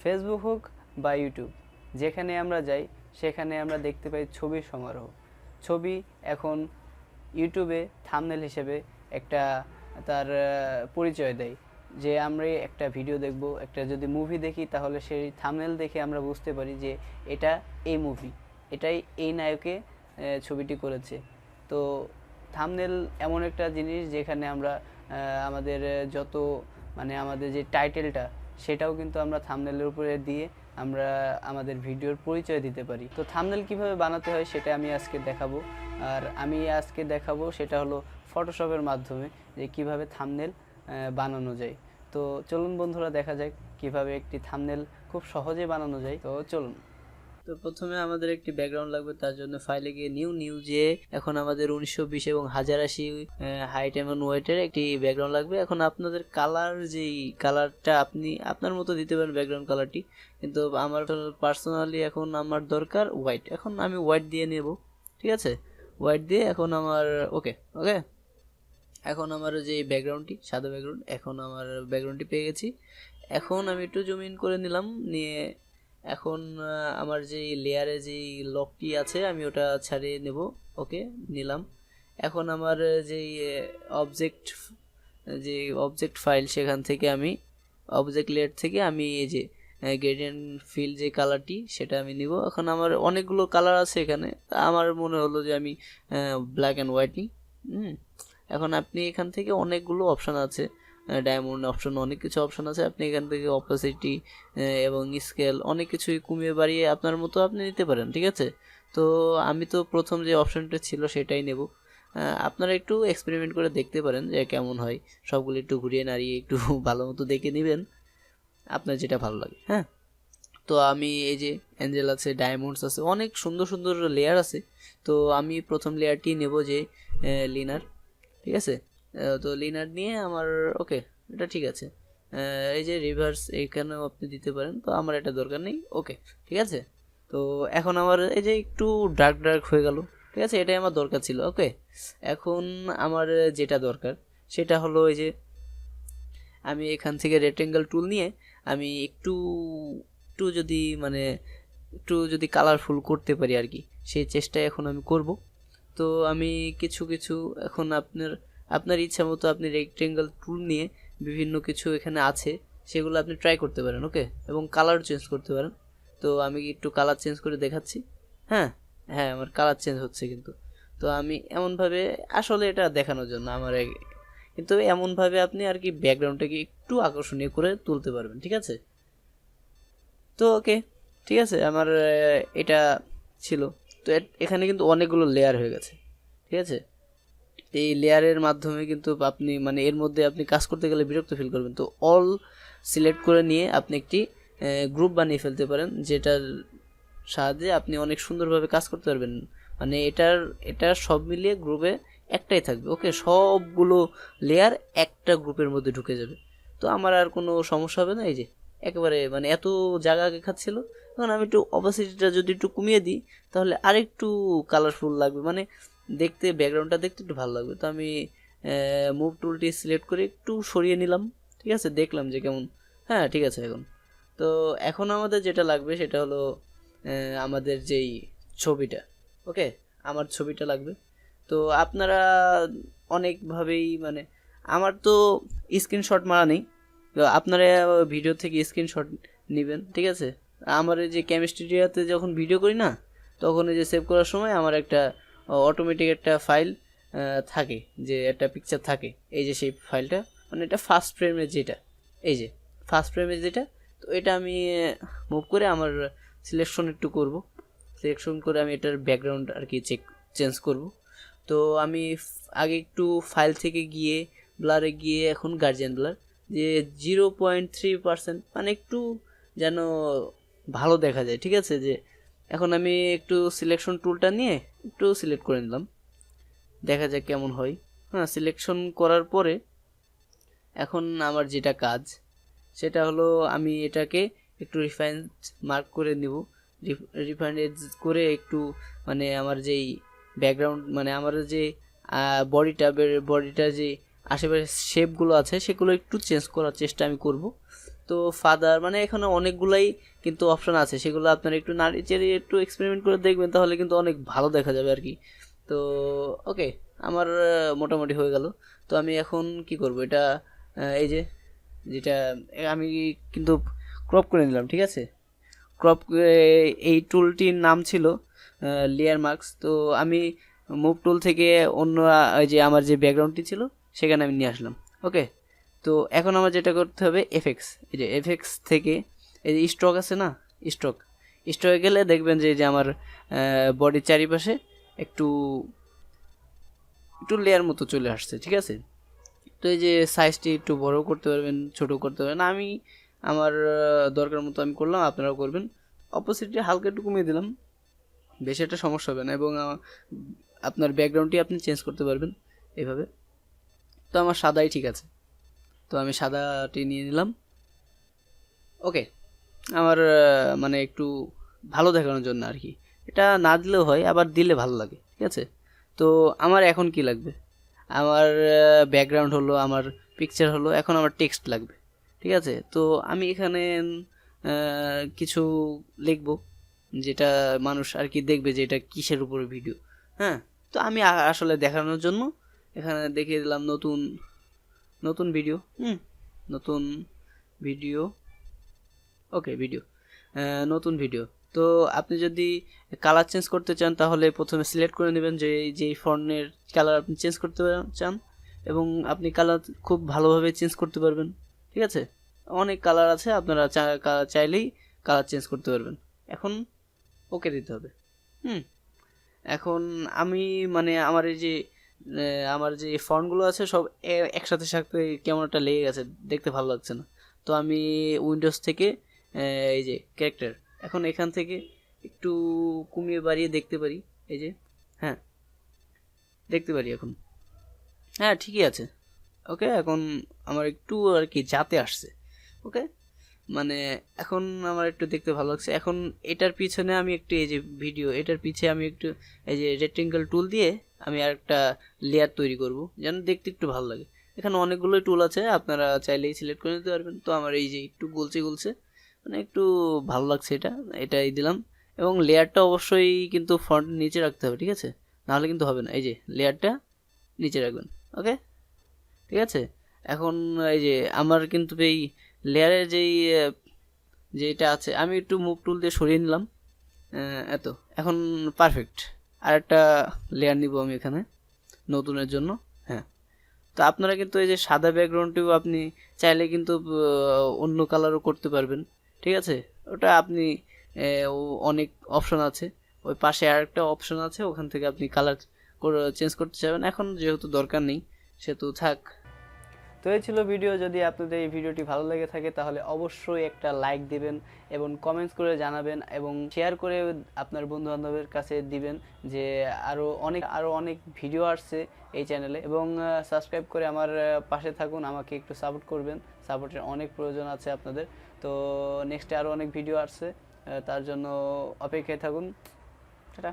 Facebook হোক বা YouTube, যেখানে আমরা যাই সেখানে আমরা দেখতে পাই ছবির সমারোহ। ছবি এখন ইউটিউবে থাম্বনেল হিসেবে একটা তার পরিচয় দেয়, যে আমরা একটা ভিডিও দেখব, একটা যদি মুভি দেখি তাহলে সেই থাম্বনেল দেখে আমরা বুঝতে পারি যে এটা এই মুভি, এটাই এই নায়কে ছবিটি করেছে। তো থাম্বনেল এমন একটা জিনিস যেখানে আমরা আমাদের যত মানে আমাদের যে টাইটেলটা সেটাও কিন্তু আমরা থাম্বনেলের উপরে দিয়ে আমরা আমাদের ভিডিওর পরিচয় দিতে পারি। তো থাম্বনেল কিভাবে বানাতে হয় সেটা আমি আজকে দেখাবো। আর আমি আজকে দেখাবো সেটা হলো ফটোশপের মাধ্যমে যে কিভাবে থাম্বনেল বানানো যায়। তো চলুন বন্ধুরা, দেখা যাক কিভাবে একটি থাম্বনেল খুব সহজে বানানো যায়। তো চলুন। তো প্রথমে আমাদের একটি ব্যাকগ্রাউন্ড লাগবে, তার জন্য ফাইলে গিয়ে নিউ যে এখন আমাদের 1920 এবং 1080 হাইট এবং ওয়েটের একটি ব্যাকগ্রাউন্ড লাগবে। এখন আপনাদের কালার, যেই কালারটা আপনি আপনার মতো দিতে পারেন ব্যাকগ্রাউন্ড কালারটি, কিন্তু আমার পার্সোনালি এখন আমার দরকার হোয়াইট। এখন আমি হোয়াইট দিয়ে নেব, ঠিক আছে? হোয়াইট দিয়ে এখন আমার ওকে ওকে এখন আমার যে ব্যাকগ্রাউন্ডটি সাদা ব্যাকগ্রাউন্ড, এখন আমার ব্যাকগ্রাউন্ডটি পেয়ে গেছি। এখন আমি একটু জুম ইন করে নিলাম, নিয়ে এখন আমার যেই লেয়ারে যেই লকটি আছে আমি ওটা ছাড়িয়ে নেব। ওকে, নিলাম। এখন আমার যেই অবজেক্ট যে অবজেক্ট ফাইল, সেখান থেকে আমি অবজেক্ট লেয়ার থেকে আমি এই যে গ্রেডিয়েন্ট ফিল যে কালারটি সেটা আমি নিব। এখন আমার অনেকগুলো কালার আছে এখানে, আমার মনে হলো যে আমি ব্ল্যাক অ্যান্ড হোয়াইট নিই। এখন আপনি এখান থেকে অনেকগুলো অপশান আছে, ডায়মন্ড অপশন, অনেক কিছু অপশন আছে। আপনি এখান থেকে অপাসিটি এবং স্কেল অনেক কিছুই কমিয়ে বাড়িয়ে আপনার মতো আপনি নিতে পারেন, ঠিক আছে? তো আমি তো প্রথম যে অপশনটা ছিল সেটাই নেব। আপনারা একটু এক্সপেরিমেন্ট করে দেখতে পারেন যে কেমন হয়। সবগুলো একটু ঘুরিয়ে নাড়িয়ে একটু ভালো মতো দেখে নেবেন, আপনার যেটা ভালো লাগে। হ্যাঁ, তো আমি এই যে অ্যাঞ্জেল আছে, ডায়মন্ডস আছে, অনেক সুন্দর সুন্দর লেয়ার আছে। তো আমি প্রথম লেয়ারটি নেব যে লিনার, ঠিক আছে? তো লিনার নিয়ে আমার ওকে, এটা ঠিক আছে। এই যে রিভার্স এইখানেও আপনি দিতে পারেন, তো আমার এটা দরকার নেই। ওকে, ঠিক আছে। তো এখন আমার এই যে একটু ডার্ক ডার্ক হয়ে গেল, ঠিক আছে, এটাই আমার দরকার ছিল। ওকে, এখন আমার যেটা দরকার সেটা হলো এই যে আমি এখান থেকে রেক্টেঙ্গেল টুল নিয়ে আমি একটু একটু যদি মানে একটু যদি কালারফুল করতে পারি আর কি, সেই চেষ্টায় এখন আমি করব। তো আমি কিছু কিছু এখন আপনার ইচ্ছা মতো আপনি রেক্টেঙ্গেল টুল নিয়ে বিভিন্ন কিছু এখানে আছে সেগুলো আপনি ট্রাই করতে পারেন। ওকে, এবং কালার চেঞ্জ করতে পারেন। তো আমি একটু কালার চেঞ্জ করে দেখাচ্ছি। হ্যাঁ হ্যাঁ, আমার কালার চেঞ্জ হচ্ছে কিন্তু। তো আমি এমনভাবে, আসলে এটা দেখানোর জন্য আমার কিন্তু এমনভাবে আপনি আর কি ব্যাকগ্রাউন্ডটাকে একটু আকর্ষণীয় করে তুলতে পারবেন, ঠিক আছে? তো ওকে, ঠিক আছে, আমার এটা ছিল। তো এখানে কিন্তু অনেকগুলো লেয়ার হয়ে গেছে, ঠিক আছে? এই লেয়ারের মাধ্যমে কিন্তু আপনি মানে এর মধ্যে আপনি কাজ করতে গেলে বিরক্ত ফিল করবেন। তো অল সিলেক্ট করে নিয়ে আপনি একটি গ্রুপ বানিয়ে ফেলতে পারেন, যেটার সাহায্যে আপনি অনেক সুন্দরভাবে কাজ করতে পারবেন। মানে এটার সব মিলিয়ে গ্রুপে একটাই থাকবে। ওকে, সবগুলো লেয়ার একটা গ্রুপের মধ্যে ঢুকে যাবে। তো আমার আর কোনো সমস্যা হবে না। এই যে একেবারে মানে এত জায়গা আগে খাচ্ছিল, এখন আমি একটু অপাসিটিটা যদি একটু কমিয়ে দিই তাহলে আরেকটু কালারফুল লাগবে, মানে দেখতে ব্যাকগ্রাউন্ডটা দেখতে একটু ভালো লাগবে। তো আমি মুভ টুলটি সিলেক্ট করে একটু সরিয়ে নিলাম, ঠিক আছে, দেখলাম যে কেমন। হ্যাঁ, ঠিক আছে। তো এখন আমাদের যেটা লাগবে সেটা হলো আমাদের যেই ছবিটা। ওকে, আমার ছবিটা লাগবে। তো আপনারা অনেকভাবেই মানে, আমার তো স্ক্রিনশট মারা নেই, তো আপনারা ভিডিও থেকে স্ক্রিনশট নেবেন, ঠিক আছে? আমার এই যে কেমিস্ট্রিয়াতে যখন ভিডিও করি না, তখন এই যে সেভ করার সময় আমার একটা অটোমেটিক একটা ফাইল থাকে, যে একটা পিকচার থাকে। এই যে সেই ফাইলটা, মানে এটা ফার্স্ট ফ্রেমের যেটা, এই যে ফার্স্ট ফ্রেমের যেটা। তো এটা আমি মুভ করে আমার সিলেকশন একটু করব, সিলেকশন করে আমি এটার ব্যাকগ্রাউন্ড আর কি চেঞ্জ করব। তো আমি আগে একটু ফাইল থেকে গিয়ে ব্লারে গিয়ে এখন গার্জিয়ান ব্লার যে 0.3%, মানে একটু যেন ভালো দেখা যায়, ঠিক আছে? যে এখন আমি একটু সিলেকশন টুলটা নিয়ে একটু সিলেক্ট করে নিলাম, দেখা যাক কেমন হয়। হ্যাঁ, সিলেকশন করার পরে এখন আমার যেটা কাজ সেটা হলো আমি এটাকে একটু রিফাইন মার্ক করে নিব। রিফাইন করে একটু মানে আমার যেই ব্যাকগ্রাউন্ড, মানে আমার যে বডিটা যে আশেপাশে শেপগুলো আছে সেগুলো একটু চেঞ্জ করার চেষ্টা আমি করব। তো ফাদার মানে এখানে অনেকগুলাই কিন্তু অপশান আছে, সেগুলো আপনারা একটু নাড়ি চেড়ে একটু এক্সপেরিমেন্ট করে দেখবেন, তাহলে কিন্তু অনেক ভালো দেখা যাবে আর কি। তো ওকে, আমার মোটামুটি হয়ে গেল। তো আমি এখন কি করব, এটা এই যে যেটা আমি কিন্তু ক্রপ করে নিলাম, ঠিক আছে। ক্রপ এই টুলটির নাম ছিল লেয়ার মার্কস। তো আমি মুভ টুল থেকে অন্য ওই যে আমার যে ব্যাকগ্রাউন্ডটি ছিল সেখানে আমি নিয়ে আসলাম। ওকে, তো এখন আমার যেটা করতে হবে এফএক্স, এই যে এফএক্স থেকে এই যে স্ট্রোক আছে না, স্ট্রোক স্ট্রোকে গেলে দেখবেন যে যে আমার বডির চারিপাশে একটু একটু লেয়ার মতো চলে আসছে, ঠিক আছে। তো এই যে সাইজটি একটু বড় করতে পারবেন, ছোট করতে পারবেন, আমি আমার দরকার মতো আমি করলাম, আপনারাও করবেন। অপোজিটটি হালকা একটু কমিয়ে দিলাম, বেশি একটা সমস্যা হবে না। এবং আপনার ব্যাকগ্রাউন্ডটি আপনি চেঞ্জ করতে পারবেন এইভাবে। তো আমার সাদাই ঠিক আছে, তো আমি সাদাটি নিয়ে নিলাম। ওকে, আমার মানে একটু ভালো দেখানোর জন্য আর কি, এটা না দিলেও হয়, আবার দিলে ভালো লাগে, ঠিক আছে। তো আমার এখন কি লাগবে, আমার ব্যাকগ্রাউন্ড হলো, আমার পিকচার হলো, এখন আমার টেক্সট লাগবে, ঠিক আছে। তো আমি এখানে কিছু লিখব, যেটা মানুষ আর কি দেখবে যে এটা কিসের উপরে ভিডিও। হ্যাঁ, তো আমি আসলে দেখানোর জন্য এখানে দেখিয়ে দিলাম নতুন নতুন ভিডিও, নতুন ভিডিও, ওকে ভিডিও, নতুন ভিডিও। তো আপনি যদি কালার চেঞ্জ করতে চান তাহলে প্রথমে সিলেক্ট করে নেবেন যে যেই ফন্টের কালার আপনি চেঞ্জ করতে চান, এবং আপনি কালার খুব ভালোভাবে চেঞ্জ করতে পারবেন, ঠিক আছে। অনেক কালার আছে, আপনারা চাইলেই কালার চেঞ্জ করতে পারবেন। এখন ওকে দিতে হবে। এখন আমি মানে আমার এই যে আমার যে ফন্টগুলো আছে সব একসাথে সাথে কেমন একটা লেগে গেছে, দেখতে ভালো লাগছে না। তো আমি উইন্ডোজ থেকে এই যে ক্যারেক্টার, এখন এখান থেকে একটু কমিয়ে বাড়িয়ে দেখতে পারি, এই যে হ্যাঁ দেখতে পারি এখন, হ্যাঁ ঠিকই আছে। ওকে, এখন আমার একটু আর কি যাতে আসছে। ওকে, মানে এখন আমার একটু দেখতে ভালো লাগছে। এখন এটার পিছনে আমি একটু এই যে ভিডিও, এটার পিছে আমি একটু এই যে রেক্টেঙ্গেল টুল দিয়ে আমি আর একটা লেয়ার তৈরি করব যেন দেখতে একটু ভালো লাগে। এখানে অনেকগুলো টুল আছে, আপনারা চাইলেই সিলেক্ট করে নিতে পারবেন। তো আমার এই যে একটু গলছে গলছে, মানে একটু ভালো লাগছে, এটাই দিলাম। এবং লেয়ারটা অবশ্যই কিন্তু ফ্রন্ট নিচে রাখতে হবে, ঠিক আছে, নাহলে কিন্তু হবে না। এই যে লেয়ারটা নিচে রাখবেন। ওকে, ঠিক আছে। এখন এই যে আমার কিন্তু এই লেয়ারের যেটা আছে আমি একটু মুভ টুল দিয়ে সরিয়ে নিলাম, এত এখন পারফেক্ট। আর একটা লেয়ার নিব আমি এখানে নতুনের জন্য। হ্যাঁ, তো আপনারা কিন্তু এই যে সাদা ব্যাকগ্রাউন্ডটিও আপনি চাইলে কিন্তু অন্য কালারও করতে পারবেন, ঠিক আছে। ওটা আপনি অনেক অপশন আছে, ওই পাশে আর একটা অপশন আছে, ওখান থেকে আপনি কালার চেঞ্জ করতে চাইবেন। এখন যেহেতু দরকার নেই সেহেতু থাক। তো এই ছিল ভিডিও। যদি আপনাদের এই ভিডিওটি ভালো লেগে থাকে তাহলে অবশ্যই একটা লাইক দিবেন এবং কমেন্টস করে জানাবেন এবং শেয়ার করে আপনার বন্ধু বান্ধবের কাছে দিবেন যে আরও অনেক ভিডিও আসছে এই চ্যানেলে। এবং সাবস্ক্রাইব করে আমার পাশে থাকুন, আমাকে একটু সাপোর্ট করবেন, সাপোর্টের অনেক প্রয়োজন আছে আপনাদের। তো নেক্সটে আরও অনেক ভিডিও আসছে, তার জন্য অপেক্ষায় থাকুন। টাটা।